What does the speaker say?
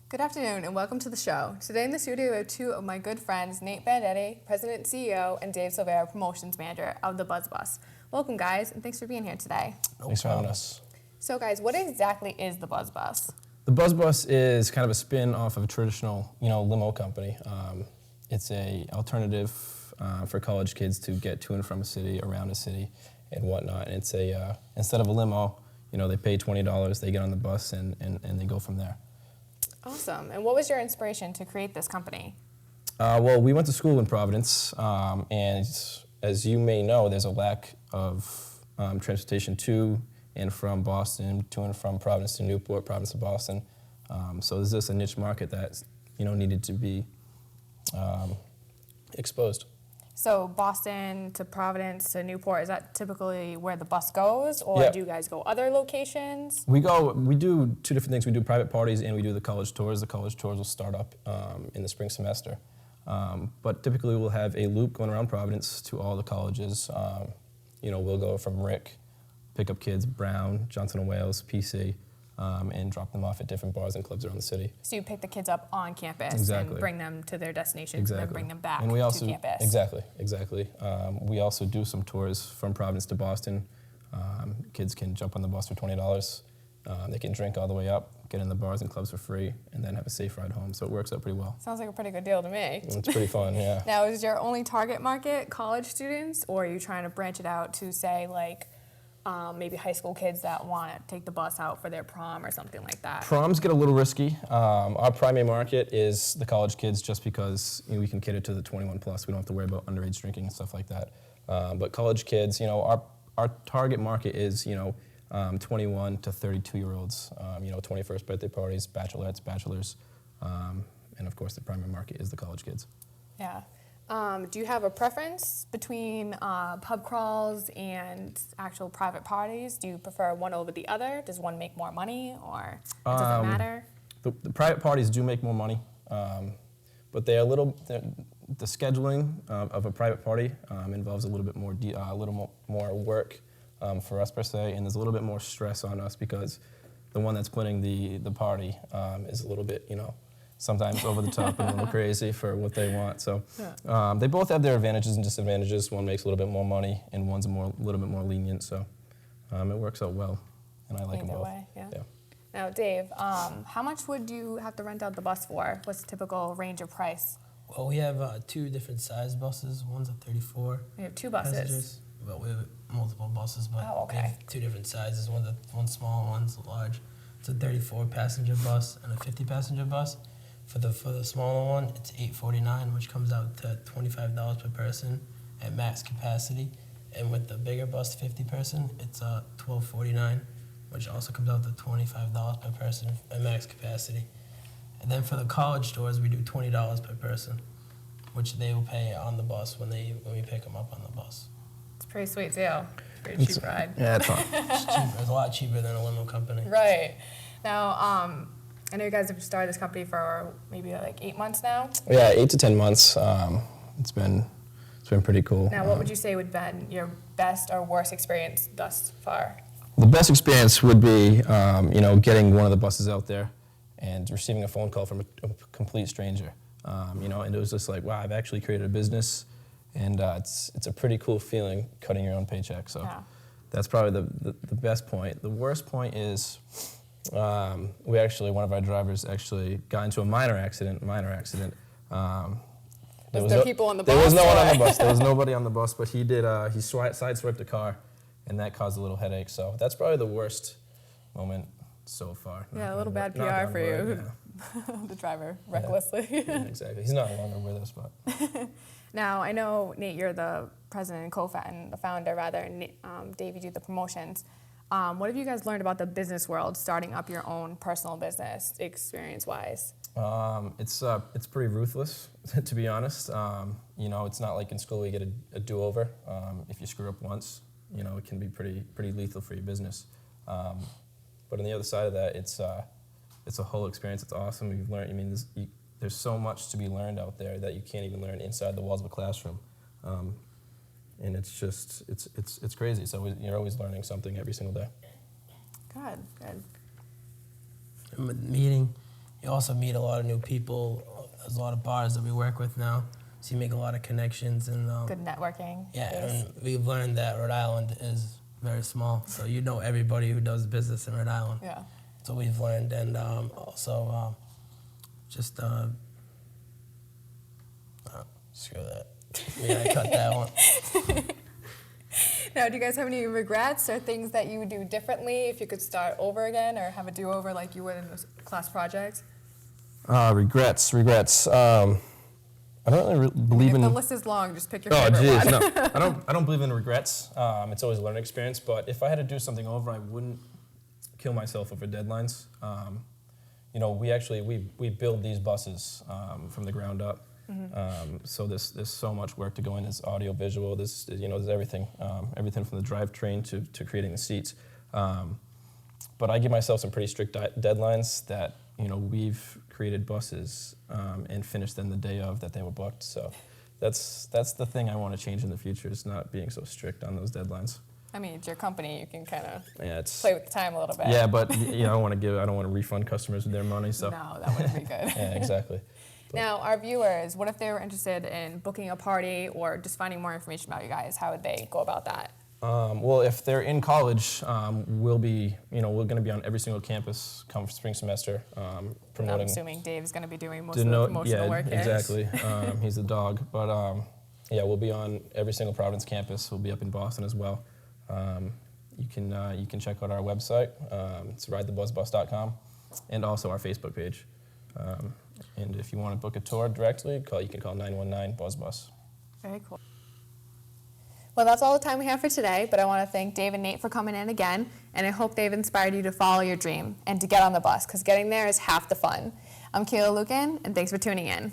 Good afternoon and welcome to the show. Today in the studio we have two of my good friends, Nate Bandetti, President and CEO, and Dave Silvera, Promotions Manager of the BuzzBus. Welcome guys, and thanks for being here today. Thanks for having us. So guys, what exactly is the BuzzBus? The BuzzBus is kind of a spin off of a traditional, limo company. It's a alternative for college kids to get to and from a city, around a city, and whatnot. And it's a instead of a limo, they pay $20, they get on the bus, and they go from there. Awesome. And what was your inspiration to create this company? Well, we went to school in Providence, and as you may know, there's a lack of transportation to and from Boston, to and from Providence to Newport, Providence to Boston. So there's just a niche market that needed to be exposed. So Boston to Providence to Newport, is that typically where the bus goes, or Yeah. do you guys go other locations? We do two different things. We do private parties and we do the college tours. The college tours will start up in the spring semester. But typically we'll have a loop going around Providence to all the colleges. We'll go from Rick, pick up kids, Brown, Johnson & Wales, PC, and drop them off at different bars and clubs around the city. So you pick the kids up on campus Exactly. and bring them to their destinations Exactly. and then bring them back And we also, to campus. Exactly. We also do some tours from Providence to Boston. Kids can jump on the bus for $20. They can drink all the way up, get in the bars and clubs for free, and then have a safe ride home. So it works out pretty well. Sounds like a pretty good deal to me. It's pretty fun, yeah. Now, is your only target market college students, or are you trying to branch it out to, say, maybe high school kids that want to take the bus out for their prom or something like that? Proms get a little risky. Our primary market is the college kids just because we can cater to the 21 plus. We don't have to worry about underage drinking and stuff like that. But college kids, our target market is, 21 to 32-year-olds, 21st birthday parties, bachelorettes, bachelors, and of course the primary market is the college kids. Yeah. Do you have a preference between pub crawls and actual private parties? Do you prefer one over the other? Does one make more money, or it doesn't matter? The private parties do make more money, but the scheduling of a private party involves a little bit more work for us per se, and there's a little bit more stress on us because the one that's putting the party is a little bit, sometimes over the top and a little crazy for what they want. So they both have their advantages and disadvantages. One makes a little bit more money, and one's a little bit more lenient. So it works out well, and I like them both. Yeah. Now, Dave, how much would you have to rent out the bus for? What's the typical range of price? Well, we have two different size buses. One's a 34. We have two buses. Passengers. Well, we have multiple buses, but Oh, okay. we have two different sizes. One's small, one's large. It's a 34 passenger bus and a 50 passenger bus. For the smaller one, it's $8.49, which comes out to $25 per person at max capacity. And with the bigger bus, 50 person, it's $12.49, which also comes out to $25 per person at max capacity. And then for the college tours, we do $20 per person, which they will pay on the bus when we pick them up on the bus. It's a pretty sweet deal. Pretty cheap ride. Yeah, it's fun. It's cheaper. It's a lot cheaper than a limo company. Right. Now, I know you guys have started this company for maybe 8 months now. Yeah, 8 to 10 months. It's been pretty cool. Now, what would you say would have been your best or worst experience thus far? The best experience would be, getting one of the buses out there and receiving a phone call from a complete stranger. And it was just like, wow, I've actually created a business, and it's a pretty cool feeling cutting your own paycheck. So that's probably the best point. The worst point is one of our drivers actually got into a minor accident. Was there people on the bus? There was no one on the bus. There was nobody on the bus, but he sideswiped a car, and that caused a little headache. So that's probably the worst moment so far. Yeah, a little bad PR for you. The driver recklessly. Yeah, exactly. He's not longer with us, but. Now, I know, Nate, you're the president and the founder, rather, and Dave, you do the promotions. What have you guys learned about the business world, starting up your own personal business, experience-wise? It's pretty ruthless, to be honest. It's not like in school where you get a do-over. If you screw up once, it can be pretty lethal for your business. But on the other side of that, it's a whole experience. It's awesome. You've learned. There's so much to be learned out there that you can't even learn inside the walls of a classroom. And it's just, it's crazy. So you're always learning something every single day. Good. And with meeting, you also meet a lot of new people. There's a lot of bars that we work with now, so you make a lot of connections and Good networking. yeah, Yes. and we've learned that Rhode Island is very small, so you know everybody who does business in Rhode Island. Yeah. That's what we've learned, and also just screw that. Yeah, I cut that one. Now, do you guys have any regrets or things that you would do differently if you could start over again or have a do-over like you would in those class projects? Regrets. I don't really believe If in. the list is long, just pick your Oh, favorite geez, one. no. I don't believe in regrets. It's always a learning experience. But if I had to do something over, I wouldn't kill myself over deadlines. You know, we build these buses from the ground up. So there's so much work to go in. There's audio, visual. There's everything, everything from the drivetrain to creating the seats. But I give myself some pretty strict deadlines that we've created buses and finished them the day of that they were booked. So that's the thing I want to change in the future, is not being so strict on those deadlines. I mean, it's your company. You can kind of It's play with the time a little bit. yeah, but I don't want to refund customers with their money. So No, that wouldn't be good. yeah, exactly. Now, our viewers, what if they were interested in booking a party or just finding more information about you guys? How would they go about that? Well, if they're in college, we're going to be on every single campus come spring semester, I'm promoting. assuming Dave's going to be doing most of the promotional work here. Exactly. He's the dog, but yeah, we'll be on every single Providence campus. We'll be up in Boston as well. You can check out our website. It's ridethebuzzbus.com, and also our Facebook page. And if you want to book a tour directly, you can call 919-BUZZBUS. Very cool. Well, that's all the time we have for today, but I want to thank Dave and Nate for coming in again, and I hope they've inspired you to follow your dream and to get on the bus, because getting there is half the fun. I'm Kayla Lucan, and thanks for tuning in.